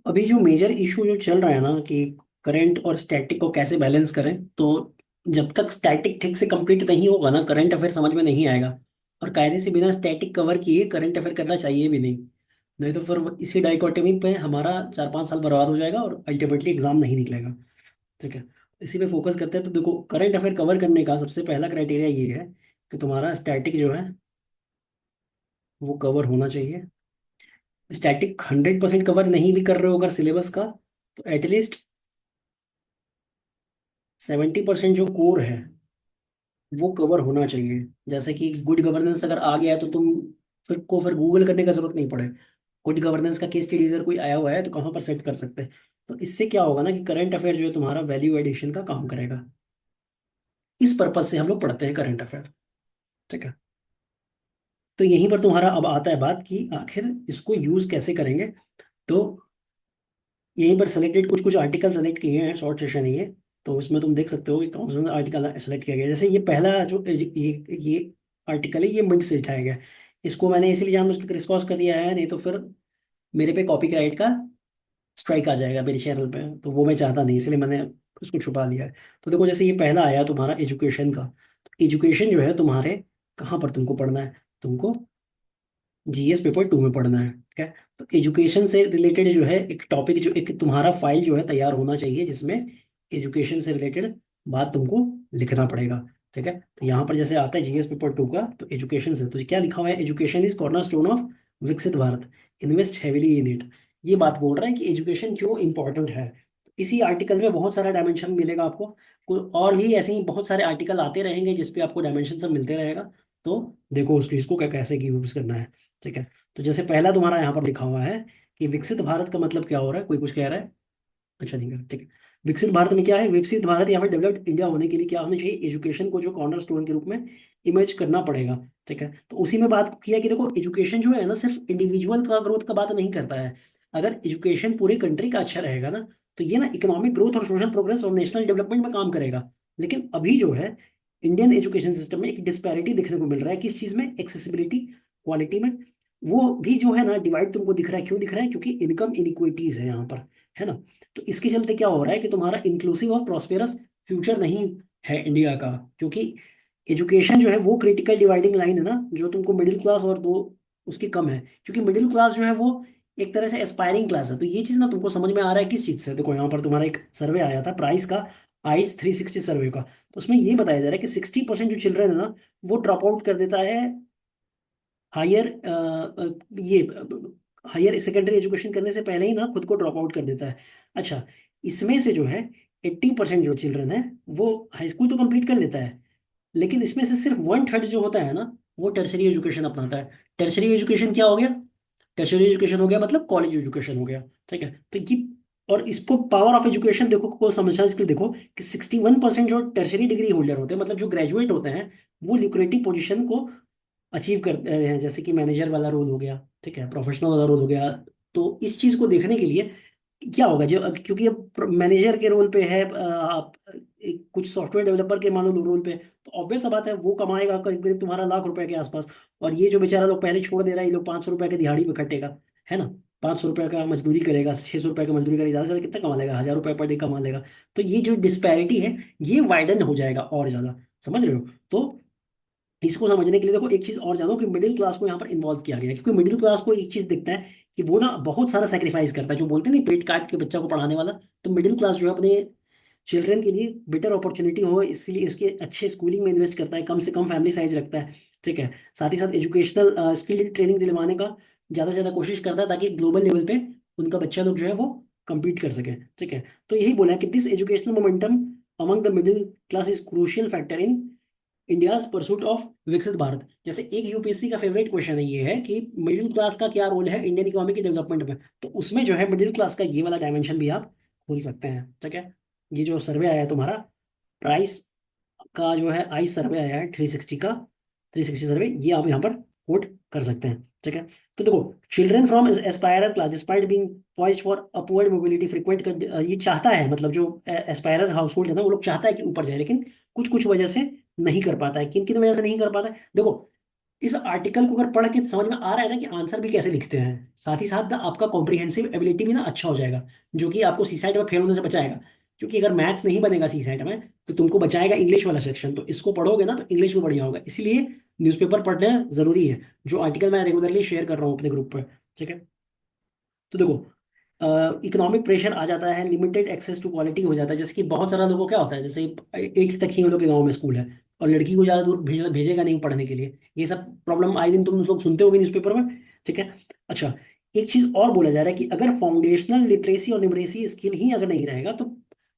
अभी जो major issue जो चल रहा है ना कि करंट और स्टैटिक को कैसे बैलेंस करें, तो जब तक स्टैटिक ठीक से कंप्लीट नहीं होगा ना, करंट अफेयर समझ में नहीं आएगा। और कायदे से बिना स्टैटिक कवर किए करंट अफेयर करना चाहिए भी नहीं। नहीं तो फिर इसी डाइकोटमी पे हमारा 4-5 साल बर्बाद हो जाएगा और अल्टीमेटली एग्जाम नहीं निकलेगा। ठीक है, इसी पे फोकस करते हैं। तो देखो, करंट अफेयर कवर करने का सबसे पहला क्राइटेरिया ये है कि तुम्हारा स्टैटिक जो है वो कवर होना चाहिए। स्टैटिक 100% कवर नहीं भी कर रहे हो अगर सिलेबस का, तो एटलीस्ट 70% जो कोर है वो कवर होना चाहिए। जैसे कि गुड गवर्नेंस अगर आ गया है तो तुम फिर गूगल करने का जरूरत नहीं पड़े। गुड गवर्नेंस का केस स्टडी अगर कोई आया हुआ है तो कहाँ पर सेट कर सकते हैं। तो इससे क्या होगा ना कि करंट अफेयर जो है तुम्हारा वैल्यू एडिशन का काम करेगा। इस पर्पज से हम लोग पढ़ते हैं करंट अफेयर। ठीक है, तो यहीं पर तुम्हारा अब आता है बात कि आखिर इसको यूज कैसे करेंगे। तो यहीं पर सेलेक्टेड कुछ कुछ आर्टिकल सेलेक्ट किए हैं, शॉर्ट सेशन ही है। तो उसमें तुम देख सकते हो कि कौन सा आर्टिकल सेलेक्ट किया गया है। जैसे ये पहला जो ये आर्टिकल है, ये मिड से उठाया गया है। इसको मैंने इसीलिए जानबूझ के क्रिस क्रॉस कर दिया है, नहीं तो फिर मेरे पे कॉपीराइट का स्ट्राइक आ जाएगा मेरे चैनल पे, तो वो मैं चाहता नहीं, इसलिए मैंने उसको छुपा दिया है। तो देखो, जैसे ये पहला आया तुम्हारा एजुकेशन का। तो एजुकेशन जो है तुम्हारे कहाँ पर तुमको पढ़ना है, तुमको जीएस पेपर 2 में पढ़ना है। ठीक है, तो एजुकेशन से रिलेटेड जो है एक टॉपिक, जो एक तुम्हारा फाइल जो है तैयार होना चाहिए जिसमें एजुकेशन से रिलेटेड बात तुमको लिखना पड़ेगा। ठीक है, तो यहाँ पर जैसे आता है जीएस पेपर 2 का, तो एजुकेशन से तो क्या लिखा हुआ है, education is cornerstone of Viksit Bharat, invest heavily in it. ये बात बोल रहा है कि एजुकेशन क्यों इंपॉर्टेंट है। इसी आर्टिकल में बहुत सारा डायमेंशन मिलेगा आपको। और भी ऐसे ही बहुत सारे आर्टिकल आते रहेंगे जिसपे आपको डायमेंशन सब मिलते रहेगा। तो देखो उसको, इसको क्या कैसे यूज करना है। ठीक है, तो जैसे पहला तुम्हारा यहाँ पर लिखा हुआ है कि विकसित भारत का मतलब क्या हो रहा है, कोई कुछ कह रहा है। अच्छा नहीं कर, ठीक है। विकसित भारत में क्या है, विकसित भारत या फिर डेवलप्ड इंडिया होने के लिए क्या होना चाहिए, एजुकेशन को जो कॉर्नर स्टोन के रूप में इमेज करना पड़ेगा। ठीक है, तो उसी में बात किया कि देखो एजुकेशन जो है ना सिर्फ इंडिविजुअल का ग्रोथ का बात नहीं करता है। अगर एजुकेशन पूरी कंट्री का अच्छा रहेगा ना, तो ये ना इकोनॉमिक ग्रोथ और सोशल प्रोग्रेस और नेशनल डेवलपमेंट में काम करेगा। लेकिन अभी जो है इंडियन एजुकेशन सिस्टम में एक डिस्पैरिटी देखने को मिल रहा है, किस चीज में, एक्सेसिबिलिटी, क्वालिटी में। वो भी जो है ना डिवाइड तुमको दिख रहा है, क्यों दिख रहा है, क्योंकि इनकम इनइक्विटीज है यहाँ पर, है ना। तो इसके चलते क्या हो रहा है कि तुम्हारा इंक्लूसिव और प्रॉस्पेरस फ्यूचर नहीं है इंडिया का। क्योंकि एजुकेशन जो है वो क्रिटिकल डिवाइडिंग लाइन है ना, जो तुमको मिडिल क्लास और दो उसकी कम है। क्योंकि मिडिल क्लास जो है वो एक तरह से एस्पायरिंग क्लास है। तो ये चीज ना तुमको समझ में आ रहा है किस चीज से, देखो यहाँ पर तुम्हारा एक सर्वे आया था प्राइस का, आइस 360 सर्वे का। तो उसमें ये बताया जा रहा है कि 60% जो चिल्ड्रन है ना वो ड्रॉप आउट कर देता है हायर ये हायर सेकेंडरी एजुकेशन करने से पहले ही ना खुद को ड्रॉप आउट कर देता है। अच्छा, इसमें से जो है 80% जो चिल्ड्रन है वो हाई स्कूल तो कंप्लीट कर लेता है, लेकिन इसमें से सिर्फ 1/3 जो होता है ना वो टर्शरी एजुकेशन अपनाता है। टर्शरी एजुकेशन क्या हो गया, टर्शरी एजुकेशन हो गया मतलब कॉलेज एजुकेशन हो गया। ठीक है, तो ये, और इसको पावर ऑफ एजुकेशन देखो को समझना इसके लिए देखो कि 61% जो टर्शरी डिग्री होल्डर होते हैं, मतलब जो ग्रेजुएट होते हैं, वो लिक्रेटिव पोजीशन को अचीव करते हैं, जैसे कि मैनेजर वाला रोल हो गया, ठीक है, प्रोफेशनल वाला रोल हो गया। तो इस चीज को देखने के लिए क्या होगा, जो क्योंकि अब मैनेजर के रोल पे है, आप एक कुछ सॉफ्टवेयर डेवलपर के मान लो रोल पे, तो ऑब्वियस सा बात है वो कमाएगा करीब करीब तुम्हारा लाख रुपए के आसपास। और ये जो बेचारा लोग पहले छोड़ दे रहा है, ये लोग 500 रुपए के दिहाड़ी पे खटेगा, है ना। 500 रुपए का मजदूरी करेगा, 600 रुपए का मजदूरी करेगा, ज्यादा से ज्यादा कितना कमा लेगा, 1000 रुपए पर डे कमा लेगा। तो ये जो डिस्पैरिटी है ये वाइडन हो जाएगा और ज्यादा, समझ रहे हो। तो इसको समझने के लिए देखो एक चीज और जानो कि मिडिल क्लास को यहाँ पर इन्वॉल्व किया गया है, क्योंकि मिडिल क्लास को एक चीज दिखता है कि वो ना बहुत सारा सेक्रीफाइस करता है, जो बोलते हैं नहीं पेट काट के बच्चा को पढ़ाने वाला। तो मिडिल क्लास जो है अपने चिल्ड्रन के लिए बेटर अपॉर्चुनिटी हो इसलिए इसके अच्छे स्कूलिंग में इन्वेस्ट करता है, कम से कम फैमिली साइज रखता है। ठीक है, साथ ही साथ एजुकेशनल स्किल ट्रेनिंग दिलवाने का ज्यादा से ज्यादा कोशिश करता है, ताकि ग्लोबल लेवल पे उनका बच्चा लोग जो है वो compete कर सके। ठीक है, तो यही बोला है कि this educational momentum among the middle class is crucial factor in India's pursuit of Viksit Bharat. जैसे एक यूपीएससी का फेवरेट क्वेश्चन है, ये है कि मिडिल क्लास का क्या रोल है इंडियन इकोनॉमी की डेवलपमेंट में। तो उसमें जो है मिडिल क्लास का ये वाला डायमेंशन भी आप खोल सकते हैं। ठीक है, ये जो सर्वे आया है तुम्हारा प्राइस का जो है आई सर्वे आया है 360 का, 360 सर्वे, ये आप यहाँ पर कोट कर सकते हैं। ठीक है, तो देखो children from aspirer class despite being poised for upward mobility frequent कर, ये चाहता है, मतलब जो एस्पायरर हाउस होल्ड है ना वो लोग चाहता है कि ऊपर जाए, लेकिन कुछ कुछ वजह से नहीं कर पाता है। किन किन वजह से नहीं कर पाता है, देखो इस आर्टिकल को अगर पढ़ के समझ में आ रहा है ना कि आंसर भी कैसे लिखते हैं, साथ ही साथ ना आपका कॉम्प्रिहेंसिव एबिलिटी भी ना अच्छा हो जाएगा, जो कि आपको सीसैट में फेल होने से बचाएगा। क्योंकि अगर मैथ्स नहीं बनेगा सीसैट में तो तुमको बचाएगा इंग्लिश वाला सेक्शन, तो इसको पढ़ोगे ना तो इंग्लिश में बढ़िया होगा। इसलिए न्यूज़पेपर पढ़ना जरूरी है, जो आर्टिकल मैं रेगुलरली शेयर कर रहा हूँ अपने ग्रुप पर। ठीक है, तो देखो, इकोनॉमिक प्रेशर आ जाता है, लिमिटेड एक्सेस टू क्वालिटी हो जाता है। जैसे कि बहुत सारा लोगों को क्या होता है, जैसे 8th तक ही उन लोग के गाँव में स्कूल है, और लड़की को ज़्यादा दूर भेजेगा नहीं पढ़ने के लिए। ये सब प्रॉब्लम आए दिन तुम लोग सुनते होगे न्यूज़पेपर में। ठीक है, अच्छा, एक चीज़ और बोला जा रहा है कि अगर फाउंडेशनल लिटरेसी और न्यूमरेसी स्किल ही अगर नहीं रहेगा तो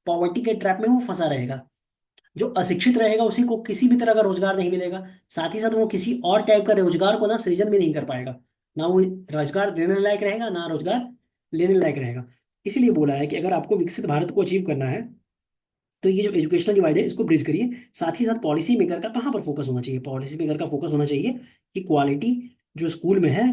पॉवर्टी के ट्रैप में वो फंसा रहेगा। जो अशिक्षित रहेगा उसी को किसी भी तरह का रोजगार नहीं मिलेगा, साथ ही साथ वो किसी और टाइप का रोजगार को ना सृजन भी नहीं कर पाएगा। ना वो रोजगार देने लायक रहेगा, ना रोजगार लेने लायक रहेगा। इसीलिए बोला है कि अगर आपको विकसित भारत को अचीव करना है तो ये जो एजुकेशनल डिवाइड है इसको ब्रिज करिए। साथ ही साथ पॉलिसी मेकर का कहाँ पर फोकस होना चाहिए, पॉलिसी मेकर का फोकस होना चाहिए कि क्वालिटी जो स्कूल में है,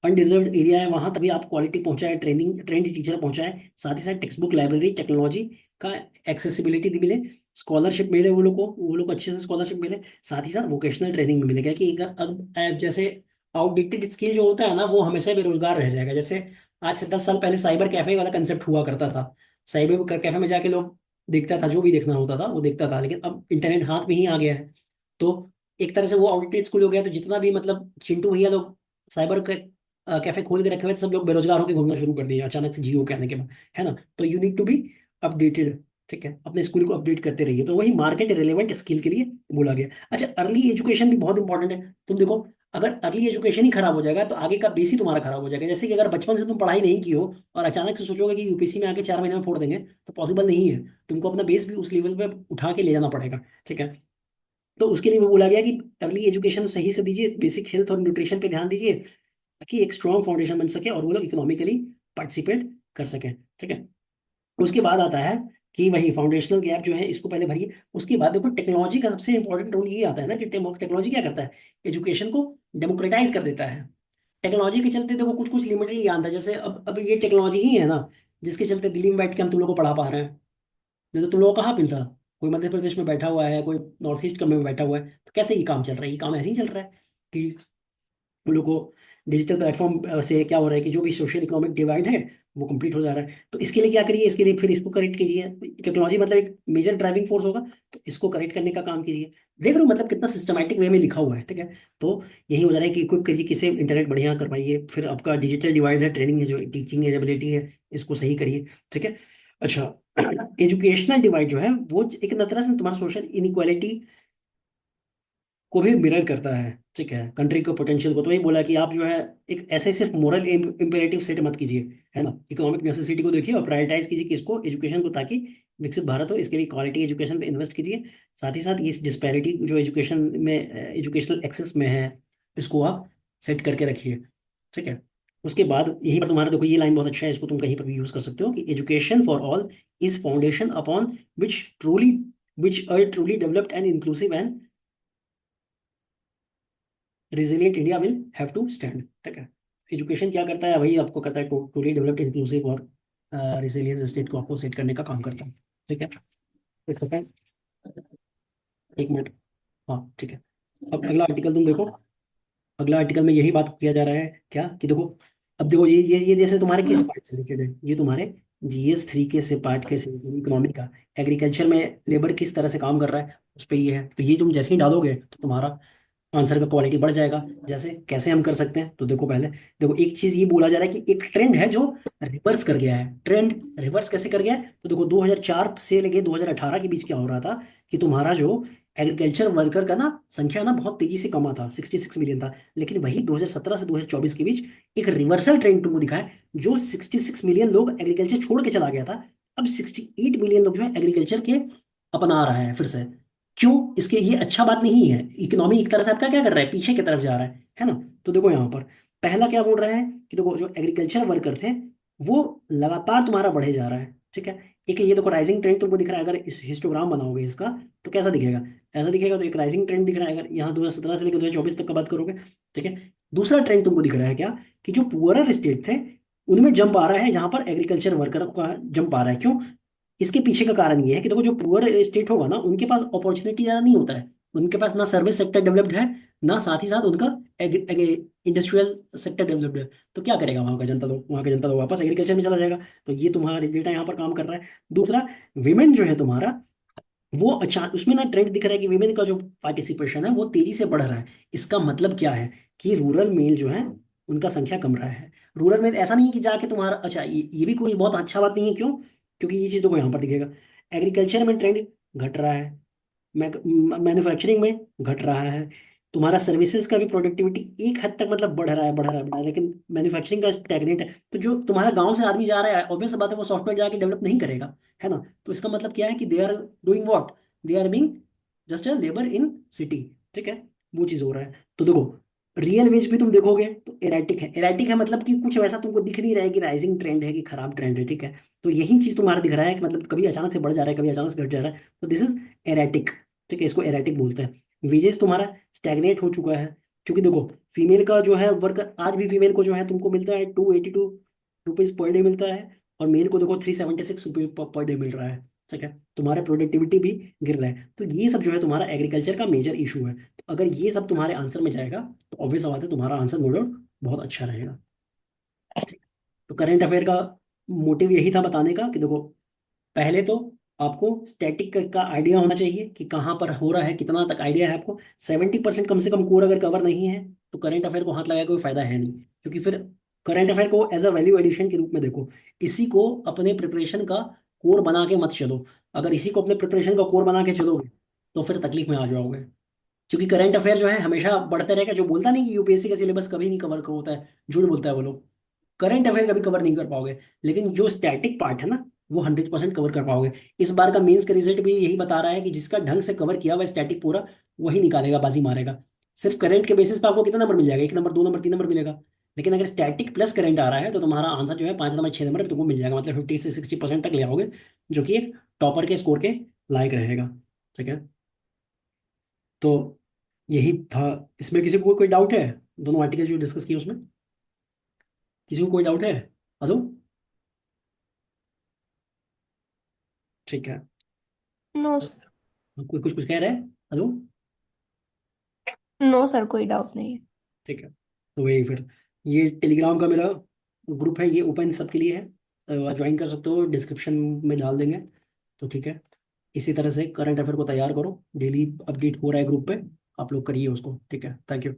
अनडिजर्व्ड एरिया है वहां तभी आप क्वालिटी पहुंचाए, ट्रेनिंग ट्रेंड टीचर पहुंचाए, साथ ही साथ टेक्स्ट बुक लाइब्रेरी टेक्नोलॉजी का एक्सेसिबिलिटी मिले, स्कॉलरशिप मिले वो लोग अच्छे से स्कॉलरशिप मिले, साथ ही साथ वोकेशनल ट्रेनिंग भी मिलेगा। कि अगर अब जैसे आउटडेटेड स्किल जो होता है ना वो हमेशा बेरोजगार रह जाएगा। जैसे आज से 10 साल पहले साइबर कैफे वाला कंसेप्ट हुआ करता था, साइबर कैफे में जाके लोग देखता था, जो भी देखना होता था वो देखता था, लेकिन अब इंटरनेट हाथ में ही आ गया है। तो एक तरह से वो आउटडेटेड स्कूल हो गया। तो जितना भी मतलब चिंटू भैया लोग साइबर कैफे खोल के रखे हुए थे, सब लोग बेरोजगार होकर घूमना शुरू कर दिए अचानक से जियो के आने के बाद, है ना। तो you need to be updated. ठीक है, अपने स्कूल को अपडेट करते रहिए। तो वही मार्केट रिलेवेंट स्किल के लिए बोला गया। अच्छा, अर्ली एजुकेशन भी बहुत इंपॉर्टेंट है। तुम देखो, अगर अर्ली एजुकेशन ही खराब हो जाएगा तो आगे का बेस ही तुम्हारा खराब हो जाएगा। जैसे कि अगर बचपन से तुम पढ़ाई नहीं की हो और अचानक से सोचोगे कि यूपीएससी में आके 4 महीने में फोड़ देंगे, तो पॉसिबल नहीं है। तुमको अपना बेस भी उस लेवल पे उठा के ले जाना पड़ेगा। ठीक है, तो उसके लिए वो बोला गया कि अर्ली एजुकेशन सही से दीजिए, बेसिक हेल्थ और न्यूट्रिशन पे ध्यान दीजिए, ताकि एक स्ट्रॉन्ग फाउंडेशन बन सके और वो लोग इकोनॉमिकली पार्टिसिपेट कर सके। ठीक है, उसके बाद आता है कि वही फाउंडेशनल गैप जो है इसको पहले भरिए। उसके बाद देखो, टेक्नोलॉजी का सबसे इंपॉर्टेंट रोल ये आता है ना कि टेक्नोलॉजी क्या करता है, एजुकेशन को डेमोक्रेटाइज कर देता है। टेक्नोलॉजी के चलते देखो कुछ कुछ लिमिटेड ज्ञान था, जैसे अब ये टेक्नोलॉजी ही है ना जिसके चलते दिल्ली में बैठ के हम तुम लोग को पढ़ा पा रहे हैं। नहीं तो तुम लोग कहाँ मिलता, कोई मध्य प्रदेश में बैठा हुआ है, कोई नॉर्थ ईस्ट में बैठा हुआ है, तो कैसे ये काम चल रहा है, ये काम ऐसे ही चल रहा है कि उन लोग को डिजिटल प्लेटफॉर्म से क्या हो रहा है कि जो भी सोशल इकोनॉमिक डिवाइड है वो कंप्लीट हो जा रहा है। तो इसके लिए क्या करिए, इसके लिए फिर इसको करेक्ट कीजिए। टेक्नोलॉजी मतलब एक मेजर ड्राइविंग फोर्स होगा, तो इसको करेक्ट करने का काम कीजिए। देख रहे हो मतलब कितना सिस्टमैटिक वे में लिखा हुआ है। ठीक है, तो यही हो जा रहा है कि इक्विप कीजिए, किसे इंटरनेट बढ़िया करवाइए, फिर आपका डिजिटल डिवाइड है, ट्रेनिंग है, जो टीचिंग एबिलिटी है, इसको सही करिए। ठीक है, अच्छा, एजुकेशनल डिवाइड जो है वो एक तरह से तुम्हारा सोशल इनइक्वालिटी को भी मिरर करता है। ठीक है, कंट्री को पोटेंशियल को। तो वही बोला कि आप जो है एक ऐसे सिर्फ मोरल इम्पेरेटिव सेट मत कीजिए, है ना, इकोनॉमिक नेसेसिटी को देखिए और प्रायोरिटाइज कीजिए कि इसको एजुकेशन को, ताकि विकसित भारत हो, इसके लिए क्वालिटी एजुकेशन पे इन्वेस्ट कीजिए। साथ ही साथ ये डिस्पैरिटी जो एजुकेशन में, एजुकेशनल एक्सेस में है, इसको आप सेट करके रखिए। ठीक है, उसके बाद यहीं पर तुम्हारा देखो ये लाइन बहुत अच्छा है, इसको तुम कहीं पर भी यूज कर सकते हो कि education for all is foundation upon which truly which a truly developed and inclusive and resilient India will have to stand. ठीक है, एजुकेशन क्या करता है, वही आपको करता है टूली डेवलप्ड इंक्लूसिव और रिजिलियंस स्टेट को आपको सेट करने का काम करता है। ठीक है, एक सेकेंड, एक मिनट। हाँ ठीक है, अब अगला आर्टिकल तुम देखो। अगला आर्टिकल में यही बात किया जा रहा है क्या कि देखो, अब देखो ये जैसे तुम्हारे किस पार्ट से रिलेटेड है, ये तुम्हारे GS3 के से पार्ट के से इकोनॉमी का, एग्रीकल्चर में लेबर किस तरह से काम कर रहा है उस पर ये है। तो ये तुम जैसे ही डालोगे तो तुम्हारा आंसर का क्वालिटी बढ़ जाएगा। जैसे कैसे हम कर सकते हैं, तो देखो पहले देखो, एक चीज ये बोला जा रहा है कि एक ट्रेंड है जो रिवर्स कर गया है। ट्रेंड रिवर्स कैसे कर गया है, तो देखो 2004 से लेके 2018 के बीच क्या हो रहा था कि तुम्हारा जो एग्रीकल्चर वर्कर का ना संख्या ना बहुत तेजी से कमा था, 66 मिलियन था। लेकिन वही 2017 से 2024 के बीच एक रिवर्सल ट्रेंड तुमको दिखा है, जो 66 मिलियन लोग एग्रीकल्चर छोड़ के चला गया था, अब 68 मिलियन लोग जो है एग्रीकल्चर के अपना रहा है फिर से। क्यों, इसके ये अच्छा बात नहीं है। इकोनॉमी एक तरह से आपका क्या कर रहा है, पीछे की तरफ जा रहा है ना। तो देखो यहाँ पर पहला क्या बोल रहा है कि देखो जो एग्रीकल्चर वर्कर थे वो लगातार तुम्हारा बढ़े जा रहा है। ठीक है, एक ये देखो राइजिंग ट्रेंड तुमको दिख रहा है। अगर इस हिस्टोग्राम बनाओगे इसका तो कैसा दिखेगा, ऐसा दिखेगा। तो एक राइजिंग ट्रेंड दिख रहा है अगर यहाँ 2017 से लेकर 2024 तक का बात करोगे। ठीक है, दूसरा ट्रेंड तुमको दिख रहा है क्या, कि जो पुअरर स्टेट थे उनमें जंप आ रहा है, जहां पर एग्रीकल्चर वर्कर का जंप आ रहा है। क्यों, इसके पीछे का कारण ये है कि देखो जो पुअर स्टेट होगा ना उनके पास अपॉर्चुनिटी ज़्यादा नहीं होता है। उनके पास ना सर्विस सेक्टर डेवलप्ड है, ना साथ ही साथ उनका इंडस्ट्रियल सेक्टर डेवलप्ड है। तो क्या करेगा वहाँ का जनता, तो वहाँ का जनता तो वापस एग्रीकल्चर में चला जाएगा। तो ये तुम्हारा डेटा यहाँ पर काम कर रहा है। दूसरा, विमेन जो है तुम्हारा, वो अच्छा उसमें ना ट्रेंड दिख रहा है कि विमेन का जो पार्टिसिपेशन है वो तेजी से बढ़ रहा है। इसका मतलब क्या है कि रूरल मेल जो है उनका संख्या कम रहा है। रूरल में ऐसा नहीं है कि जाके तुम्हारा, अच्छा ये भी कोई बहुत अच्छा बात नहीं है, क्यों? क्योंकि ये चीज़ तो यहाँ पर दिखेगा, एग्रीकल्चर में ट्रेंड घट रहा है, मैन्युफैक्चरिंग में घट रहा है, तुम्हारा सर्विसेज का भी प्रोडक्टिविटी एक हद तक मतलब बढ़ रहा है, बढ़ रहा है, बढ़ रहा है, लेकिन मैन्युफैक्चरिंग का स्टैग्नेट है। तो जो तुम्हारा गांव से आदमी जा रहा है, ऑब्वियस बात है वो सॉफ्टवेयर जाके डेवलप नहीं करेगा, है ना? तो इसका मतलब क्या है कि they are doing what, they are being just a labour in city. ठीक है, वो चीज़ हो रहा है। तो देखो, रियल वेज भी तुम देखोगे तो एराटिक है। एराटिक है मतलब कि कुछ वैसा तुमको दिख नहीं रहा है कि राइजिंग ट्रेंड है कि खराब ट्रेंड है। ठीक है, तो यही चीज तुम्हारा दिख रहा है कि मतलब कभी अचानक से बढ़ जा रहा है, कभी अचानक से घट जा रहा है। तो दिस इज एराटिक। ठीक है, इसको एराटिक बोलते हैं। वेजेस तुम्हारा स्टैग्नेट हो चुका है, क्योंकि देखो फीमेल का जो है वर्क आज भी फीमेल को जो है तुमको मिलता है 282 रुपीज पर डे मिलता है, और मेल को देखो 376 रुपये पर डे मिल रहा है। ठीक है, तुम्हारा प्रोडक्टिविटी भी गिर रहा है। तो ये सब जो है तुम्हारा एग्रीकल्चर का मेजर इशू है। तो अगर ये सब तुम्हारे आंसर में जाएगा तो ऑब्वियस बात है तुम्हारा आंसर नो डाउट बहुत अच्छा रहेगा। ठीक। तो करंट अफेयर का मोटिव यही था बताने का कि देखो, पहले तो आपको स्टैटिक का आइडिया होना चाहिए कि कहाँ पर हो रहा है, कितना तक आइडिया है आपको। 70% कम से कम कोर अगर कवर नहीं है तो करंट अफेयर को हाथ लगाए कोई फायदा है नहीं, क्योंकि फिर करंट अफेयर को एज अ वैल्यू एडिशन के रूप में देखो। इसी को अपने प्रिपरेशन का कोर बना के मत चलो। अगर इसी को अपने प्रिपरेशन का कोर बना के चलोगे तो फिर तकलीफ में आ जाओगे, क्योंकि करंट अफेयर जो है हमेशा बढ़ते रहेगा। जो बोलता नहीं कि यूपीएससी का सिलेबस कभी नहीं कवर होता है, झूठ बोलता है वो लोग। करंट अफेयर कभी कवर नहीं कर पाओगे, लेकिन जो स्टैटिक पार्ट है ना वो 100% कवर कर पाओगे। इस बार का मेंस का रिजल्ट भी यही बता रहा है कि जिसका ढंग से कवर किया हुआ स्टैटिक पूरा, वही निकालेगा, बाजी मारेगा। सिर्फ करंट के बेसिस पे आपको कितना नंबर मिल जाएगा? 1 नंबर, 2 नंबर, 3 नंबर मिलेगा। लेकिन अगर स्टैटिक प्लस करंट आ रहा है तो तुम्हारा आंसर जो है 5 नंबर, 6 नंबर तुमको मिल जाएगा, मतलब 50 से 60% तक ले आओगे, जो कि एक टॉपर के स्कोर के लायक रहेगा। ठीक है, तो यही था। इसमें किसी को कोई डाउट है? दोनों आर्टिकल जो डिस्कस किए उसमें किसी को कोई डाउट है? अदो? ठीक है। नो। कोई कुछ कुछ कह रहा है? अदो? नो सर, कोई डाउट नहीं है। ठीक है, तो वही फिर, ये टेलीग्राम का मेरा ग्रुप है, ये ओपन सबके लिए है, ज्वाइन कर सकते हो, डिस्क्रिप्शन में डाल देंगे। तो ठीक है, इसी तरह से करंट अफेयर को तैयार करो, डेली अपडेट हो रहा है ग्रुप पे, आप लोग करिए उसको। ठीक है, थैंक यू।